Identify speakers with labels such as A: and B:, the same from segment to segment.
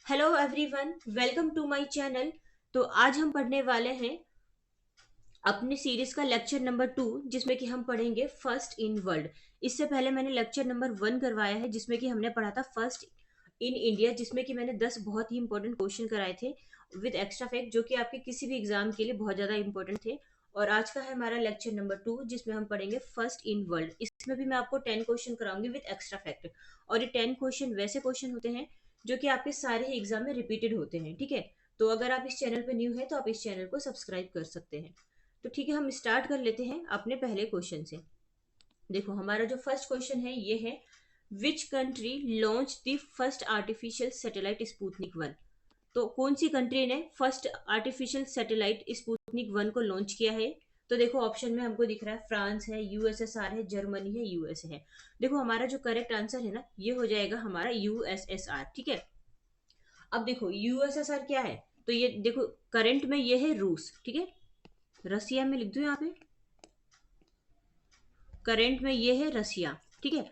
A: Hello everyone, welcome to my channel. तो आज हम पढ़ने वाले हैं अपनी सीरीज का लेक्चर नंबर 2, जिसमें कि हम पढ़ेंगे फर्स्ट इन वर्ल्ड। इससे पहले मैंने लेक्चर नंबर 1 करवाया है, जिसमें कि हमने पढ़ा था फर्स्ट इन इंडिया, जिसमें कि मैंने 10 बहुत ही इंपॉर्टेंट क्वेश्चन कराए थे विद एक्स्ट्रा फैक्ट, जो कि आपके किसी भी एग्जाम के लिए बहुत ज्यादा इंपॉर्टेंट थे। और आज का है हमारा लेक्चर नंबर 2, जिसमें हम पढ़ेंगे फर्स्ट इन वर्ल्ड। इसमें भी मैं आपको 10 क्वेश्चन कराऊंगी विद एक्स्ट्रा फैक्ट। और ये 10 क्वेश्चन वैसे क्वेश्चन होते हैं जो कि आपके सारे ही एग्जाम में रिपीटेड होते हैं। ठीक है, तो अगर आप इस चैनल पर न्यू है तो आप इस चैनल को सब्सक्राइब कर सकते हैं। तो ठीक है, हम स्टार्ट कर लेते हैं अपने पहले क्वेश्चन से। देखो, हमारा जो फर्स्ट क्वेश्चन है ये है, which country launch the first artificial satellite Sputnik 1। तो कौन सी कंट्री ने फर्स्ट आर्टिफिशियल सैटेलाइट स्पुतनिक 1 को लॉन्च किया है? तो देखो, ऑप्शन में हमको दिख रहा है फ्रांस है, यूएसएसआर है, जर्मनी है, यूएसए है। देखो, हमारा जो करेक्ट आंसर है ना, ये हो जाएगा हमारा यूएसएसआर। ठीक है, अब देखो यूएसएसआर क्या है, तो ये देखो करंट में ये है रूस। ठीक है, रसिया में लिख दो यहाँ पे, करंट में ये है रसिया। ठीक है,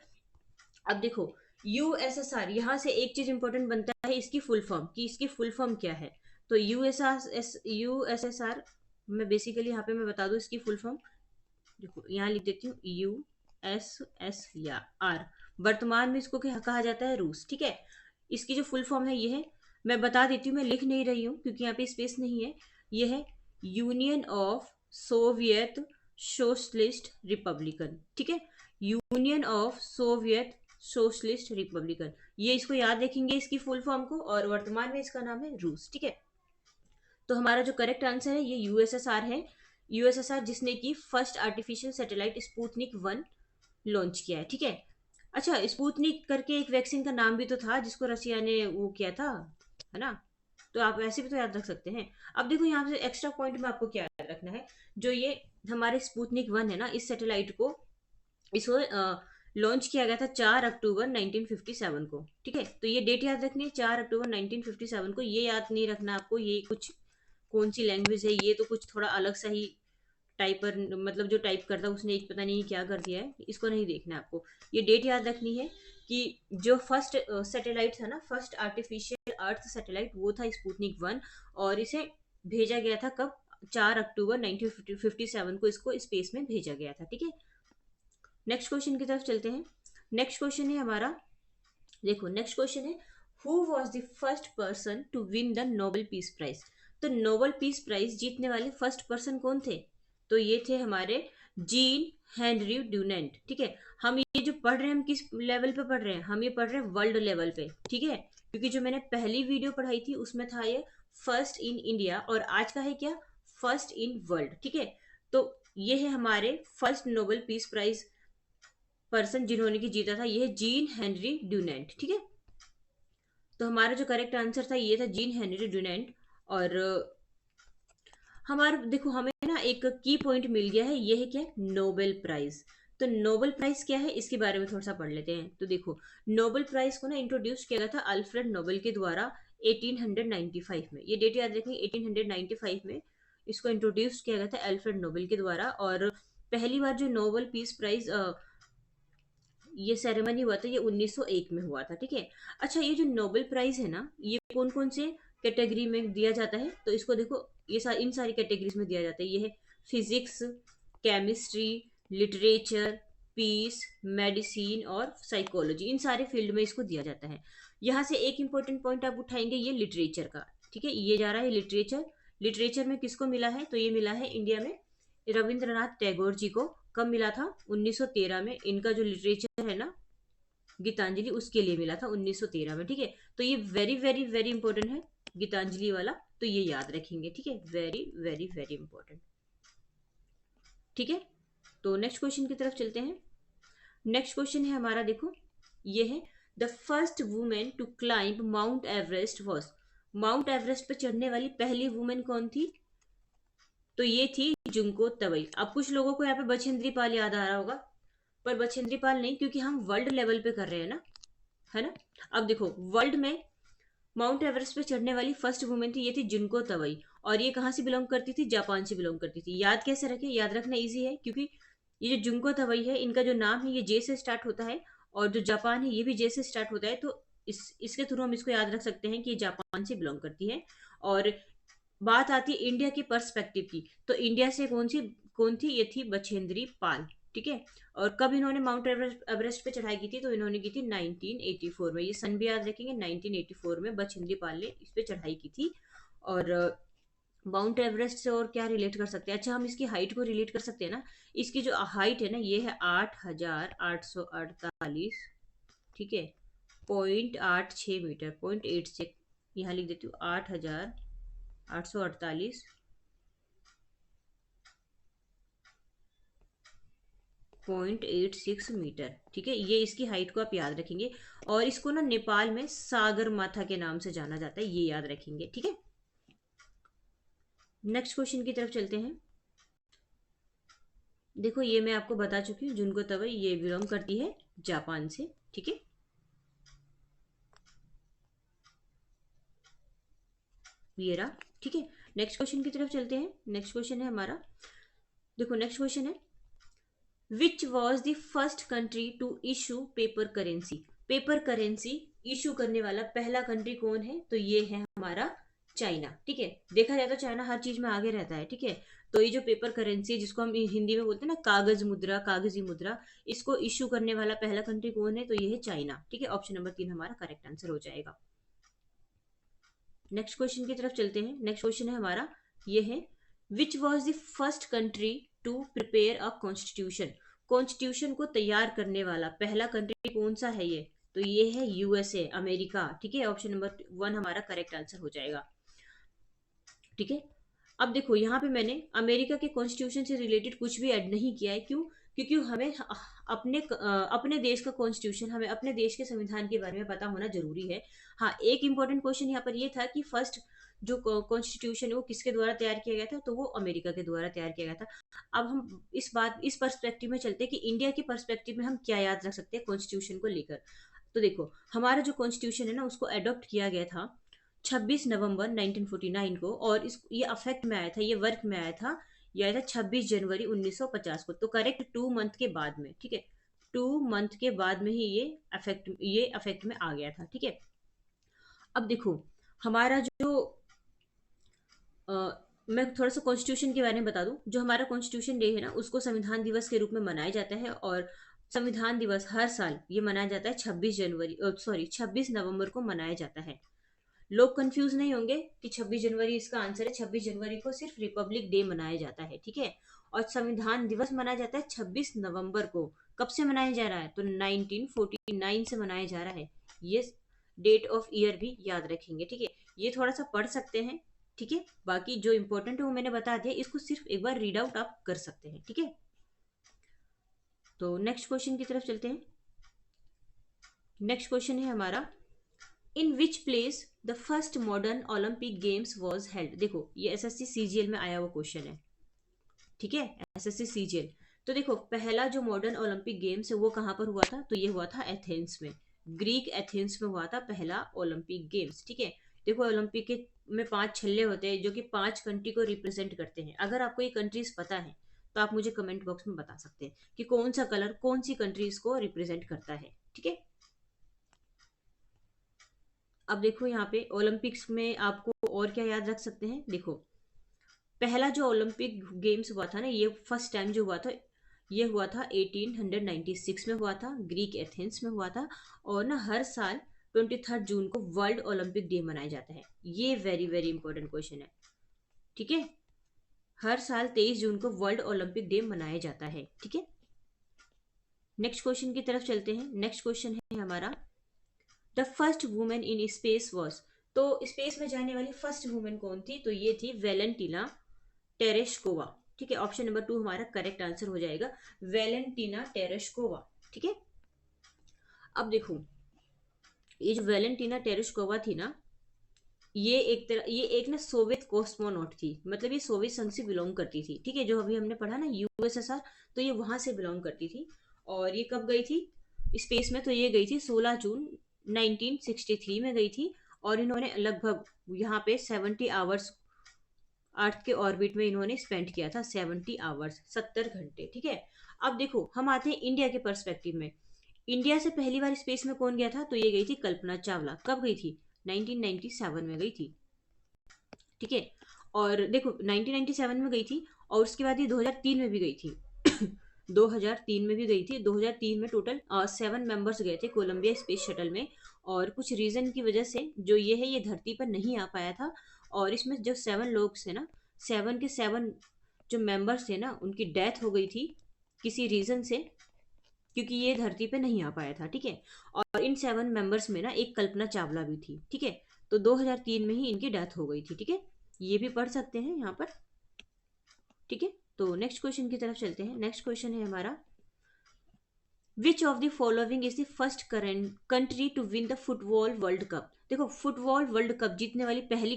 A: अब देखो यूएसएसआर, यहां से एक चीज इंपॉर्टेंट बनता है इसकी फुल फॉर्म, कि इसकी फुल फॉर्म क्या है। तो यूएसएसआर मैं बेसिकली यहाँ पे मैं बता दूं इसकी फुल फॉर्म। देखो यहाँ लिख देती हूँ यूएसएस या आर। वर्तमान में इसको क्या कहा जाता है? रूस। ठीक है, इसकी जो फुल फॉर्म है ये है, मैं बता देती हूँ, मैं लिख नहीं रही हूँ क्योंकि यहाँ पे स्पेस नहीं है। ये है union of Soviet socialist Republican. ठीक है, union of Soviet socialist Republican, ये इसको याद रखेंगे इसकी फुल फॉर्म को, और वर्तमान में इसका नाम है रूस। ठीक है, तो हमारा जो करेक्ट आंसर है ये यूएसएसआर है। यूएसएसआर जिसने की first artificial satellite Sputnik 1 launch किया है। ठीक है, अच्छा, स्पुतनिक करके एक वैक्सीन का नाम भी तो था जिसको रसिया ने वो किया था, है ना? तो आप ऐसे भी तो याद रख सकते हैं। अब देखो यहाँ से एक्स्ट्रा पॉइंट में आपको क्या याद रखना है, जो ये हमारे स्पुतनिक 1 है ना, इस सैटेलाइट को, इसको लॉन्च किया गया था 4 अक्टूबर 1957 को। ठीक है, तो ये डेट याद रखनी है, 4 अक्टूबर 1957 को। ये याद नहीं रखना आपको ये कुछ कौन सी लैंग्वेज है, ये तो कुछ थोड़ा अलग सा ही टाइपर, मतलब जो टाइप करता है उसने एक पता नहीं क्या कर दिया है, इसको नहीं देखना है आपको। ये डेट याद रखनी है कि जो फर्स्ट सैटेलाइट था ना, फर्स्ट आर्टिफिशियल अर्थ सैटेलाइट, वो था स्पुतनिक 1। और इसे भेजा गया था कब? 4 अक्टूबर 1957 को इसको स्पेस में भेजा गया था। ठीक है, नेक्स्ट क्वेश्चन की तरफ चलते हैं। नेक्स्ट क्वेश्चन है हमारा, देखो नेक्स्ट क्वेश्चन है, who was the first person to win the Nobel peace prize. तो नोबेल पीस प्राइज जीतने वाले फर्स्ट पर्सन कौन थे? तो ये थे हमारे जीन हेनरी ड्यूनेंट। ठीक है, हम ये जो पढ़ रहे हैं, हम किस लेवल पे पढ़ रहे हैं? हम ये पढ़ रहे हैं वर्ल्ड लेवल पे। ठीक है, क्योंकि जो मैंने पहली वीडियो पढ़ाई थी उसमें था ये फर्स्ट इन इंडिया, और आज का है क्या? First in world. ठीक है, तो ये है हमारे first Nobel peace prize person जिन्होंने की जीता था, ये है जीन हेनरी ड्यूनेंट। ठीक है, तो हमारा जो करेक्ट आंसर था ये था जीन हेनरी ड्यूनेंट। और हमारा देखो, हमें ना एक की पॉइंट मिल गया है, ये है क्या? Nobel prize. तो नोबेल प्राइज क्या है इसके बारे में थोड़ा सा पढ़ लेते हैं। तो देखो, नोबेल प्राइज को ना इंट्रोड्यूस किया गया था अल्फ्रेड नोबेल के द्वारा 1895 में। ये डेट याद रखेंगे, 1895 में इसको इंट्रोड्यूस किया गया था अल्फ्रेड नोबेल के द्वारा। और पहली बार जो नोबेल पीस प्राइज ये सेरेमनी हुआ था, ये 1901 में हुआ था। ठीक है, अच्छा, ये जो नोबेल प्राइज है ना, ये कौन कौन से कैटेगरी में दिया जाता है? तो इसको देखो, ये इन सारी कैटेगरीज में दिया जाता है। ये है physics, chemistry, literature, peace, medicine और साइकोलॉजी, इन सारे फील्ड में इसको दिया जाता है। यहाँ से एक इंपॉर्टेंट पॉइंट आप उठाएंगे, ये लिटरेचर का। ठीक है, ये जा रहा है लिटरेचर। लिटरेचर में किसको मिला है? तो ये मिला है इंडिया में रविंद्रनाथ टैगोर जी को। कब मिला था? 1913 में। इनका जो लिटरेचर है ना, गीतांजलि, उसके लिए मिला था 1913 में। ठीक है, तो ये वेरी वेरी वेरी इंपॉर्टेंट है गीतांजलि वाला, तो ये याद रखेंगे। ठीक है, वेरी वेरी वेरी इंपॉर्टेंट। ठीक है, तो नेक्स्ट क्वेश्चन की तरफ चलते हैं। नेक्स्ट क्वेश्चन है हमारा, देखो ये है, the first women to climb Mount Everest was. Mount Everest पे चढ़ने वाली पहली वुमेन कौन थी? तो ये थी जुंको तबई। अब कुछ लोगों को यहाँ पे बछेंद्री पाल याद आ रहा होगा, पर बछेंद्री पाल नहीं, क्योंकि हम वर्ल्ड लेवल पे कर रहे हैं ना, है ना? अब देखो, वर्ल्ड में माउंट एवरेस्ट पे चढ़ने वाली फर्स्ट वुमेन थी, ये थी जुनको तवई। और ये कहाँ से बिलोंग करती थी? जापान से बिलोंग करती थी। याद कैसे रखें? याद रखना इजी है, क्योंकि ये जो जुनको तवई है, इनका जो नाम है ये जे से स्टार्ट होता है, और जो जापान है ये भी जे से स्टार्ट होता है। तो इसके थ्रू हम इसको याद रख सकते हैं कि ये जापान से बिलोंग करती है। और बात आती है इंडिया की पर्सपेक्टिव की, तो इंडिया से कौन थी, ये थी बछेंद्री पाल। ठीक है। और कब इन्होंने माउंट एवरेस्ट पे चढ़ाई की थी, तो इन्होंने की थी 1984 में। ये सन भी याद रखेंगे, 1984 में बछेंद्री पाल ने इस पे चढ़ाई की थी। और माउंट एवरेस्ट से और क्या रिलेट कर सकते हैं, अच्छा हम इसकी हाइट को रिलेट कर सकते हैं ना। इसकी जो हाइट है ना, ये है 8,848। ठीक है। 0.86 मीटर, 0.86, यहाँ लिख देती हूँ 8,848 0.86 मीटर। ठीक है, ये इसकी हाइट को आप याद रखेंगे। और इसको ना नेपाल में सागर माथा के नाम से जाना जाता है, ये याद रखेंगे। ठीक है। नेक्स्ट क्वेश्चन की तरफ चलते हैं। देखो ये मैं आपको बता चुकी हूँ, जुनको तवई ये बिलोंग करती है जापान से। ठीक है। ये रहा। ठीक है। नेक्स्ट क्वेश्चन की तरफ चलते हैं। नेक्स्ट क्वेश्चन है हमारा, देखो नेक्स्ट क्वेश्चन है, which was the first country to issue paper currency. Paper currency issue करने वाला पहला कंट्री कौन है, तो ये है हमारा चाइना। ठीक है। देखा जाए तो चाइना हर चीज में आगे रहता है। ठीक है। तो ये जो पेपर करेंसी है, जिसको हम हिंदी में बोलते हैं ना कागज मुद्रा, कागजी मुद्रा, इसको इशू करने वाला पहला कंट्री कौन है, तो ये है चाइना। ठीक है। ऑप्शन नंबर 3 हमारा करेक्ट आंसर हो जाएगा। नेक्स्ट क्वेश्चन की तरफ चलते हैं। नेक्स्ट क्वेश्चन है हमारा, ये है, which was the first country to prepare a constitution. Constitution को तैयार करने वाला पहला कंट्री कौन सा है, ये तो ये है यूएसए, अमेरिका। ठीक है। ऑप्शन नंबर 1 हमारा करेक्ट आंसर हो जाएगा। ठीक है। अब देखो यहाँ पे मैंने अमेरिका के कॉन्स्टिट्यूशन से रिलेटेड कुछ भी ऐड नहीं किया है, क्यों, क्योंकि हमें अपने देश का कॉन्स्टिट्यूशन, हमें अपने देश के संविधान के बारे में पता होना जरूरी है। हाँ, एक इंपॉर्टेंट क्वेश्चन यहाँ पर ये था कि फर्स्ट जो कॉन्स्टिट्यूशन है वो किसके द्वारा तैयार किया गया था, तो वो अमेरिका के द्वारा तैयार किया गया था। अब हम इस पर्सपेक्टिव में चलते हैं कि इंडिया के पर्सपेक्टिव में हम क्या याद रख सकते हैं कॉन्स्टिट्यूशन को लेकर। तो देखो हमारा जो कॉन्स्टिट्यूशन है ना, उसको अडॉप्ट किया गया था 26 नवंबर 1949 को, और इस ये अफेक्ट में आया था, ये वर्क में आया था, ये आया था 26 जनवरी 1950 को। तो करेक्ट 2 मंथ के बाद में। ठीक है। 2 मंथ के बाद में ही ये अफेक्ट में आ गया था। ठीक है। अब देखो हमारा जो अ, मैं थोड़ा सा कॉन्स्टिट्यूशन के बारे में बता दूं। जो हमारा कॉन्स्टिट्यूशन डे है ना, उसको संविधान दिवस के रूप में मनाया जाता है। और संविधान दिवस हर साल ये मनाया जाता है 26 नवंबर को मनाया जाता है। लोग कंफ्यूज नहीं होंगे कि 26 जनवरी इसका आंसर है। 26 जनवरी को सिर्फ रिपब्लिक डे मनाया जाता है। ठीक है। और संविधान दिवस मनाया जाता है 26 नवंबर को। कब से मनाया जा रहा है, तो 1949 से मनाया जा रहा है। ये डेट ऑफ ईयर भी याद रखेंगे। ठीक है। ये थोड़ा सा पढ़ सकते हैं। ठीक है। बाकी जो इंपॉर्टेंट है वो मैंने बता दिया, इसको सिर्फ एक बार रीड आउट आप कर सकते हैं। ठीक है। तो नेक्स्ट क्वेश्चन की तरफ चलते हैं। नेक्स्ट क्वेश्चन है हमारा, in which place the first modern Olympic Games was held. देखो ये एसएससी सीजीएल में आया हुआ क्वेश्चन है। ठीक है। SSC CGL. तो देखो पहला जो मॉडर्न ओलंपिक गेम्स है वो कहाँ पर हुआ था, तो ये हुआ था एथेंस में। ग्रीक एथेंस में हुआ था पहला ओलंपिक गेम्स। ठीक है। देखो ओलंपिक के में 5 छल्ले होते हैं जो कि 5 कंट्री को रिप्रेजेंट करते हैं। अगर आपको ये कंट्रीज पता है तो आप मुझे कमेंट बॉक्स में बता सकते हैं कि कौन सा कलर कौन सी कंट्रीज को रिप्रेजेंट करता है। ठीक है। अब देखो यहाँ पे ओलंपिक्स में आपको और क्या याद रख सकते हैं। देखो पहला जो ओलंपिक गेम्स हुआ था ना, ये फर्स्ट टाइम जो हुआ था, ये हुआ था 1896 में हुआ था, ग्रीक एथेंस में हुआ था। और ना हर साल 23 जून को वर्ल्ड ओलंपिक डे मनाया जाता है। ये वेरी वेरी इंपॉर्टेंट क्वेश्चन है। ठीक है। हर साल 23 जून को वर्ल्ड ओलंपिक डे मनाया जाता है। ठीक है। नेक्स्ट क्वेश्चन की तरफ चलते हैं। नेक्स्ट क्वेश्चन है हमारा, the first women in space was. तो स्पेस में जाने वाली फर्स्ट वुमेन कौन थी, तो ये थी वेलेंटिना टेरेस्कोवा। ठीक है। ऑप्शन नंबर 2 हमारा करेक्ट आंसर हो जाएगा, वेलेंटिना टेरेस्कोवा। ठीक है। अब देखो ये जो वेलेंटिना टेरेस्कोवा थी ना, ये एक ना सोवियत कॉस्मोनॉट थी, मतलब ये सोवियत संघ से बिलोंग करती थी। ठीक है। जो अभी हमने पढ़ा ना यूएसएसआर, तो ये वहां से बिलोंग करती थी। और ये कब गई थी स्पेस में, तो ये गई थी 16 जून 1963 में गई थी। और इन्होंने लगभग यहाँ पे 70 आवर्स अर्थ के ऑर्बिट में इन्होंने स्पेंड किया था, 70 आवर्स, 70 घंटे। ठीक है। अब देखो हम आते हैं इंडिया के पर्सपेक्टिव में। इंडिया से पहली बार स्पेस में कौन गया था? तो ये गई थी कल्पना चावला। कब गई थी? 1997 में गई थी। ठीक है। और देखो 1997 में गई थी, और उसके बाद ये 2003 में भी गई थी। 2003 में भी गई थी। 2003 में टोटल 7 मेंबर्स गए थे कोलंबिया स्पेस शटल में। और कुछ रीजन की वजह से जो ये है, ये धरती पर नहीं आ पाया था। और इसमें जो 7 लोग थे ना, 7 के 7 जो मेंबर्स थे ना, उनकी डेथ हो गई थी किसी रीजन से, क्योंकि ये धरती पे नहीं आ पाया था। ठीक है। और इन 7 मेंबर्स में ना एक कल्पना चावला भी थी। ठीक है। तो 2003 में ही इनकी डेथ हो गई थी। ठीक है। ये भी पढ़ सकते हैं यहाँ पर। ठीक है। तो नेक्स्ट क्वेश्चन की तरफ चलते हैं। नेक्स्ट क्वेश्चन है हमारा, which of the following is the first country to win the football world cup? देखो, फुटबॉल वर्ल्ड कप जीतने वाली पहली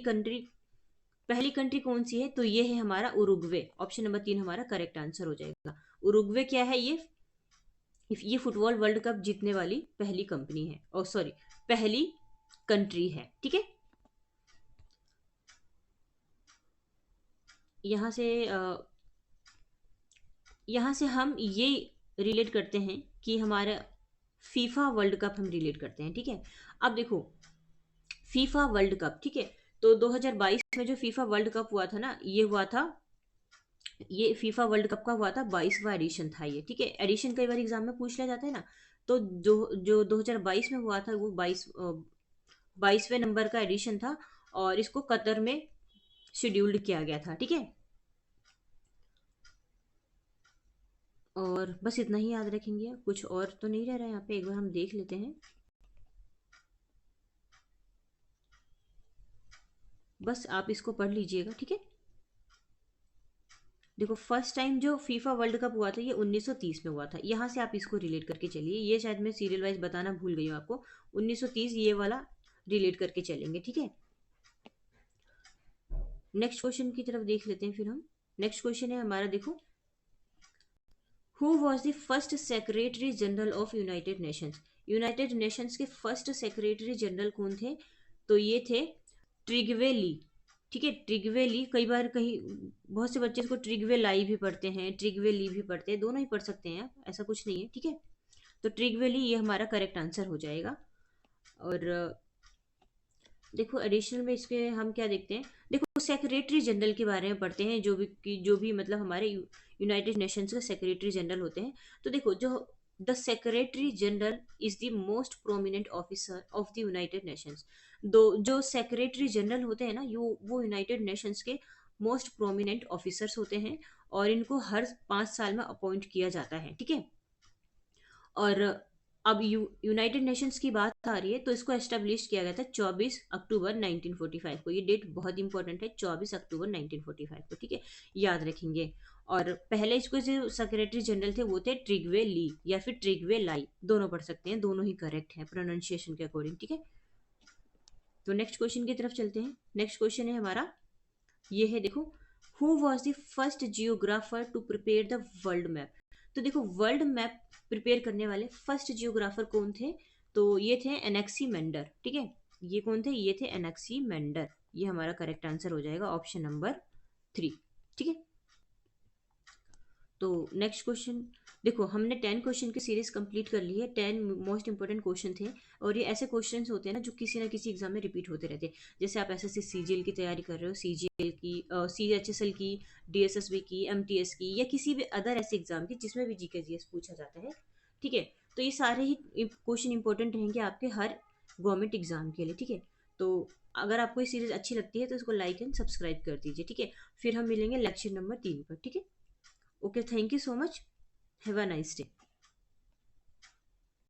A: कंट्री कौन सी है? तो ये है हमारा उरुग्वे। ऑप्शन नंबर 3 हमारा करेक्ट आंसर हो जाएगा। उरुग्वे क्या है? ये फुटबॉल वर्ल्ड कप जीतने वाली पहली कंपनी है, ओ सॉरी, पहली कंट्री है। ठीक है। यहाँ से यहाँ से हम ये रिलेट करते हैं कि हमारा फीफा वर्ल्ड कप हम रिलेट करते हैं। ठीक है। अब देखो, फीफा वर्ल्ड कप, ठीक है, तो 2022 में जो फीफा वर्ल्ड कप हुआ था ना, ये फीफा वर्ल्ड कप का हुआ था, 22वां एडिशन था ये। ठीक है। एडिशन कई बार एग्जाम में पूछ लिया जाता है ना। तो जो जो 2022 में हुआ था, वो 22वें नंबर का एडिशन था। और इसको कतर में शेड्यूल्ड किया गया था। ठीक है। और बस इतना ही याद रखेंगे, कुछ और तो नहीं रह रहा है यहाँ पे। एक बार हम देख लेते हैं। बस आप इसको पढ़ लीजिएगा। ठीक है। देखो, फर्स्ट टाइम जो फीफा वर्ल्ड कप हुआ था, ये 1930 में हुआ था। यहाँ से आप इसको रिलेट करके चलिए। ये शायद मैं सीरियल वाइज बताना भूल गई हूँ आपको। 1930 ये वाला रिलेट करके चलेंगे। ठीक है। नेक्स्ट क्वेश्चन की तरफ देख लेते हैं फिर हम। नेक्स्ट क्वेश्चन है हमारा, देखो, who was the first secretary general of United Nations? United Nations के फर्स्ट सेक्रेटरी जनरल कौन थे? तो ये थे ट्रिगवे ली। ठीक है। ट्रिगवे ली, कई बार कहीं बहुत से बच्चे इसको ट्रिगवे लाई भी पढ़ते हैं, ट्रिगवे ली भी पढ़ते हैं, दोनों ही पढ़ सकते हैं आप, ऐसा कुछ नहीं है। ठीक है। तो ट्रिगवे ली ये हमारा करेक्ट आंसर हो जाएगा। और देखो, एडिशनल में इसके हम क्या देखते हैं। देखो, सेक्रेटरी जनरल के बारे में पढ़ते हैं, जो भी मतलब हमारे यूनाइटेड नेशंस के सेक्रेटरी जनरल होते हैं। तो देखो, जो the secretary general is the most prominent officer of the United Nations. दो जो सेक्रेटरी जनरल होते हैं ना, वो यूनाइटेड नेशंस के मोस्ट प्रोमिनेंट ऑफिसर्स होते हैं। और इनको हर 5 साल में अपॉइंट किया जाता है। ठीक है। और अब यूनाइटेड नेशंस की बात आ रही है, तो इसको एस्टेब्लिश किया गया था 24 अक्टूबर 1945 को। ये डेट बहुत इंपॉर्टेंट है, 24 अक्टूबर 1945 को। ठीक है। याद रखेंगे। और पहले इसको जो सेक्रेटरी जनरल थे वो थे ट्रिगवे ली या फिर ट्रिगवे लाई, दोनों पढ़ सकते हैं, दोनों ही करेक्ट है प्रोनाउंसिएशन के अकॉर्डिंग। ठीक है। तो नेक्स्ट क्वेश्चन की तरफ चलते हैं। नेक्स्ट क्वेश्चन है हमारा, ये है, देखो, who was the first geographer to prepare the world map? तो देखो, वर्ल्ड मैप प्रिपेयर करने वाले फर्स्ट जियोग्राफर कौन थे? तो ये थे एनेक्सीमेंडर। ठीक है। ये कौन थे? ये थे एनेक्सीमेंडर। ये हमारा करेक्ट आंसर हो जाएगा, ऑप्शन नंबर 3। ठीक है। तो नेक्स्ट क्वेश्चन, देखो, हमने 10 क्वेश्चन की सीरीज कंप्लीट कर ली है। 10 मोस्ट इंपॉर्टेंट क्वेश्चन थे। और ये ऐसे क्वेश्चन होते हैं ना, जो किसी ना किसी एग्जाम में रिपीट होते रहते हैं। जैसे आप एसएससी सीजीएल की तैयारी कर रहे हो, सीजीएल की, सीएचएसएल की, डीएसएसबी की, एमटीएस की, या किसी भी अदर ऐसे एग्जाम की जिसमें भी जीके जीएस पूछा जाता है। ठीक है। तो ये सारे ही क्वेश्चन इंपॉर्टेंट रहेंगे आपके हर गवर्नमेंट एग्जाम के लिए। ठीक है। तो अगर आपको ये सीरीज अच्छी लगती है तो इसको लाइक एंड सब्सक्राइब कर दीजिए। ठीक है। फिर हम मिलेंगे लेक्चर नंबर 3 पर। ठीक है। Okay, thank you so much. Have a nice day.